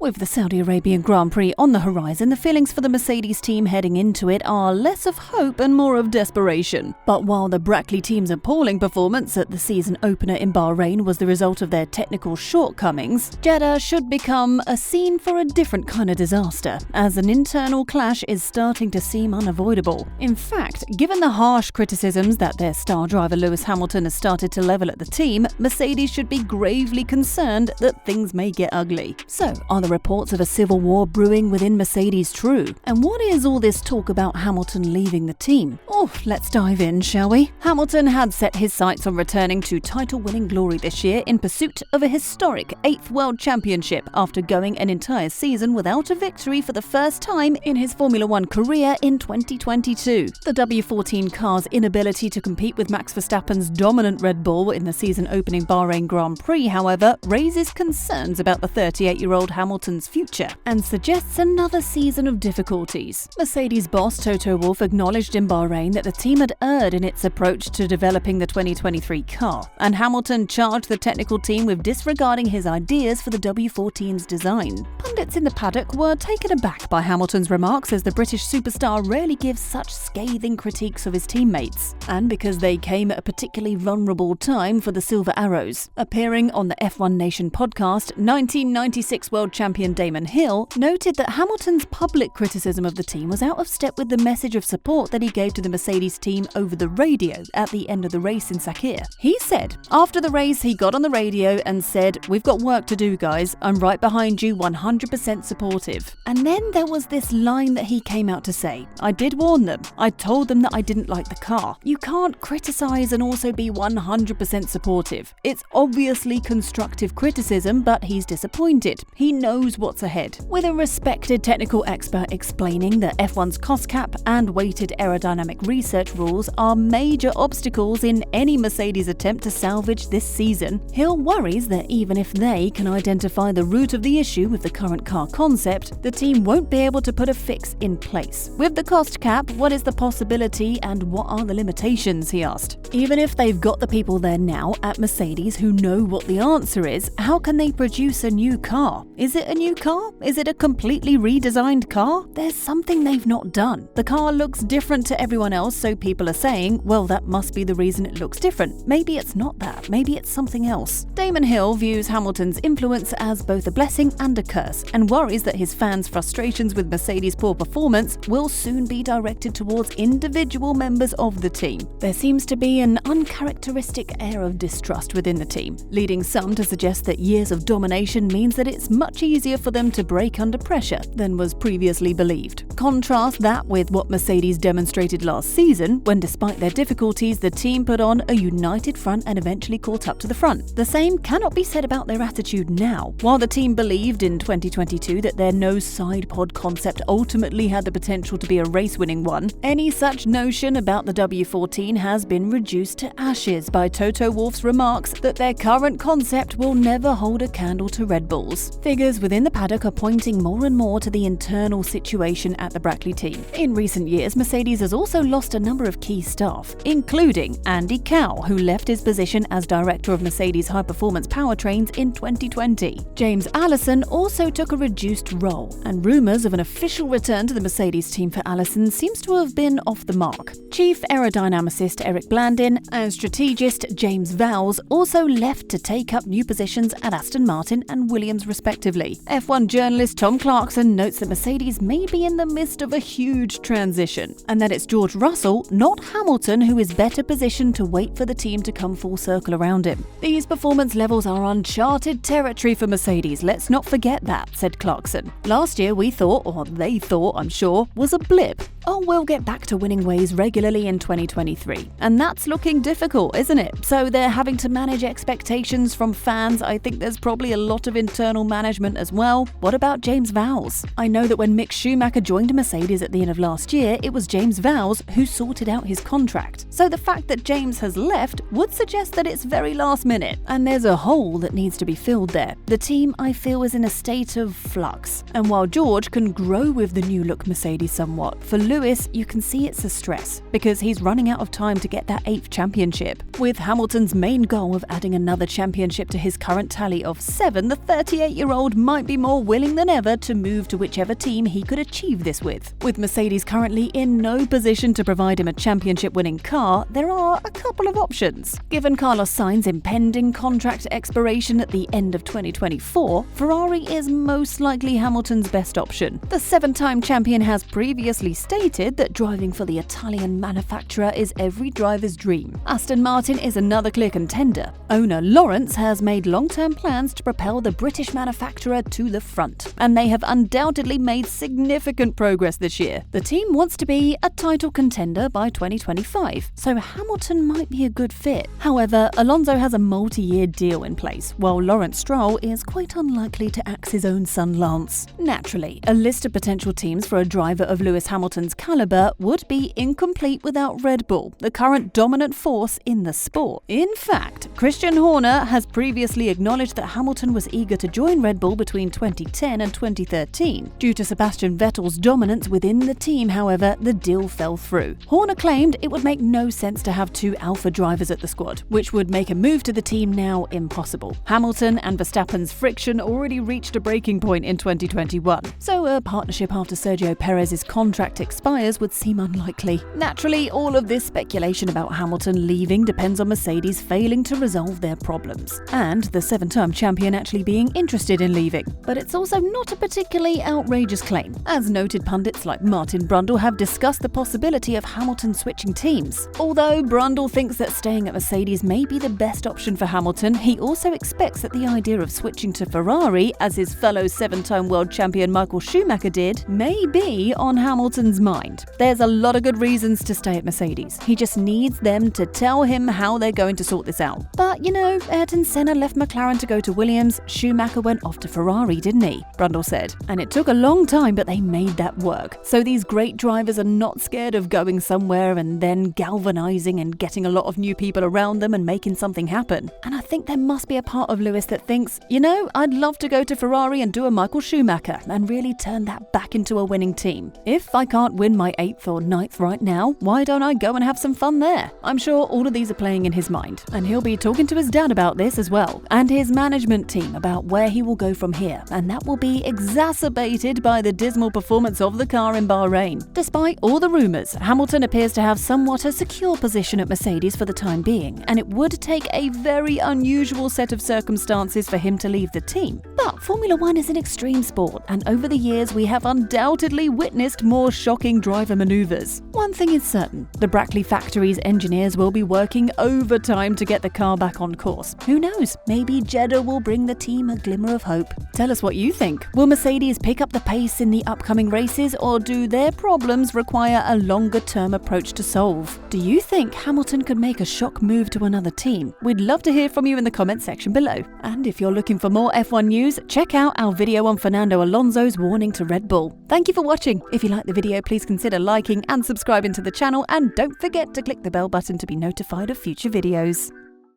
With the Saudi Arabian Grand Prix on the horizon, the feelings for the Mercedes team heading into it are less of hope and more of desperation. But while the Brackley team's appalling performance at the season opener in Bahrain was the result of their technical shortcomings, Jeddah should become a scene for a different kind of disaster, as an internal clash is starting to seem unavoidable. In fact, given the harsh criticisms that their star driver Lewis Hamilton has started to level at the team, Mercedes should be gravely concerned that things may get ugly. So, are the reports of a civil war brewing within Mercedes true? And what is all this talk about Hamilton leaving the team? Oh, let's dive in, shall we? Hamilton had set his sights on returning to title-winning glory this year in pursuit of a historic 8th World Championship after going an entire season without a victory for the first time in his Formula One career in 2022. The W14 car's inability to compete with Max Verstappen's dominant Red Bull in the season-opening Bahrain Grand Prix, however, raises concerns about the 38-year-old Hamilton's future and suggests another season of difficulties. Mercedes boss Toto Wolff acknowledged in Bahrain that the team had erred in its approach to developing the 2023 car, and Hamilton charged the technical team with disregarding his ideas for the W14's design. Pundits in the paddock were taken aback by Hamilton's remarks, as the British superstar rarely gives such scathing critiques of his teammates, and because they came at a particularly vulnerable time for the Silver Arrows. Appearing on the F1 Nation podcast, 1996 world champion Damon Hill noted that Hamilton's public criticism of the team was out of step with the message of support that he gave to the Mercedes team over the radio at the end of the race in Sakir. He said, after the race he got on the radio and said, "We've got work to do, guys. I'm right behind you, 100% supportive." And then there was this line that he came out to say, "I did warn them. I told them that I didn't like the car." You can't criticize and also be 100% supportive. It's obviously constructive criticism, but he's disappointed. He knows what's ahead. With a respected technical expert explaining that F1's cost cap and weighted aerodynamic research rules are major obstacles in any Mercedes attempt to salvage this season, Hill worries that even if they can identify the root of the issue with the current car concept, the team won't be able to put a fix in place. With the cost cap, what is the possibility and what are the limitations, he asked. Even if they've got the people there now at Mercedes who know what the answer is, how can they produce a new car? Is it a new car? Is it a completely redesigned car? There's something they've not done. The car looks different to everyone else, so people are saying, well, that must be the reason it looks different. Maybe it's not that. Maybe it's something else. Damon Hill views Hamilton's influence as both a blessing and a curse, and worries that his fans' frustrations with Mercedes' poor performance will soon be directed towards individual members of the team. There seems to be an uncharacteristic air of distrust within the team, leading some to suggest that years of domination means that it's much easier for them to break under pressure than was previously believed. Contrast that with what Mercedes demonstrated last season, when despite their difficulties, the team put on a united front and eventually caught up to the front. The same cannot be said about their attitude now. While the team believed in 2022 that their no side pod concept ultimately had the potential to be a race-winning one, any such notion about the W14 has been reduced to ashes by Toto Wolff's remarks that their current concept will never hold a candle to Red Bull's. Figures within the paddock are pointing more and more to the internal situation at the Brackley team. In recent years, Mercedes has also lost a number of key staff, including Andy Cow, who left his position as director of Mercedes high-performance powertrains in 2020. James Allison also took a reduced role, and rumours of an official return to the Mercedes team for Allison seems to have been off the mark. Chief aerodynamicist Eric Blandin and strategist James Vowles also left to take up new positions at Aston Martin and Williams respectively. F1 journalist Tom Clarkson notes that Mercedes may be in the midst of a huge transition, and that it's George Russell, not Hamilton, who is better positioned to wait for the team to come full circle around him. These performance levels are uncharted territory for Mercedes, let's not forget that, said Clarkson. Last year we thought, or they thought, I'm sure, was a blip. Oh, we'll get back to winning ways regularly in 2023. And that's looking difficult, isn't it? So they're having to manage expectations from fans. I think there's probably a lot of internal management as well. What about James Vowles? I know that when Mick Schumacher joined Mercedes at the end of last year, it was James Vowles who sorted out his contract. So the fact that James has left would suggest that it's very last minute, and there's a hole that needs to be filled there. The team, I feel, is in a state of flux. And while George can grow with the new look Mercedes somewhat, for Lewis, you can see it's a stress, because he's running out of time to get that 8th championship. With Hamilton's main goal of adding another championship to his current tally of 7, the 38-year-old might be more willing than ever to move to whichever team he could achieve this with. With Mercedes currently in no position to provide him a championship-winning car, there are a couple of options. Given Carlos Sainz's impending contract expiration at the end of 2024, Ferrari is most likely Hamilton's best option. The 7-time champion has previously stated that driving for the Italian manufacturer is every driver's dream. Aston Martin is another clear contender. Owner Lawrence has made long-term plans to propel the British manufacturer to the front, and they have undoubtedly made significant progress this year. The team wants to be a title contender by 2025, so Hamilton might be a good fit. However, Alonso has a multi-year deal in place, while Lawrence Stroll is quite unlikely to axe his own son Lance. Naturally, a list of potential teams for a driver of Lewis Hamilton's caliber would be incomplete without Red Bull, the current dominant force in the sport. In fact, Christian Horner has previously acknowledged that Hamilton was eager to join Red Bull between 2010 and 2013. Due to Sebastian Vettel's dominance within the team, however, the deal fell through. Horner claimed it would make no sense to have 2 alpha drivers at the squad, which would make a move to the team now impossible. Hamilton and Verstappen's friction already reached a breaking point in 2021, so a partnership after Sergio Perez's contract expires would seem unlikely. Naturally, all of this speculation about Hamilton leaving depends on Mercedes failing to resolve their problems, and the 7-time champion actually being interested in leaving. But it's also not a particularly outrageous claim, as noted pundits like Martin Brundle have discussed the possibility of Hamilton switching teams. Although Brundle thinks that staying at Mercedes may be the best option for Hamilton, he also expects that the idea of switching to Ferrari, as his fellow 7-time world champion Michael Schumacher did, may be on Hamilton's mind. There's a lot of good reasons to stay at Mercedes. He just needs them to tell him how they're going to sort this out. But you know, Ayrton Senna left McLaren to go to Williams, Schumacher went off to Ferrari, didn't he? Brundle said. And it took a long time, but they made that work. So these great drivers are not scared of going somewhere and then galvanizing and getting a lot of new people around them and making something happen. And I think there must be a part of Lewis that thinks, you know, I'd love to go to Ferrari and do a Michael Schumacher and really turn that back into a winning team. If I can't win my 8th or 9th right now, why don't I go and have some fun there? I'm sure all of these are playing in his mind, and he'll be talking to his dad about this as well, and his management team about where he will go from here, and that will be exacerbated by the dismal performance of the car in Bahrain. Despite all the rumours, Hamilton appears to have somewhat a secure position at Mercedes for the time being, and it would take a very unusual set of circumstances for him to leave the team. But Formula One is an extreme sport, and over the years we have undoubtedly witnessed more shocking driver manoeuvres. One thing is certain, the Brackley factory's engineers will be working overtime to get the car back on course. Who knows, maybe Jeddah will bring the team a glimmer of hope. Tell us what you think. Will Mercedes pick up the pace in the upcoming races, or do their problems require a longer-term approach to solve? Do you think Hamilton could make a shock move to another team? We'd love to hear from you in the comments section below. And if you're looking for more F1 news, check out our video on Fernando Alonso's warning to Red Bull. Thank you for watching. If you liked the video, please consider liking and subscribing to the channel, and don't forget to click the bell button to be notified of future videos.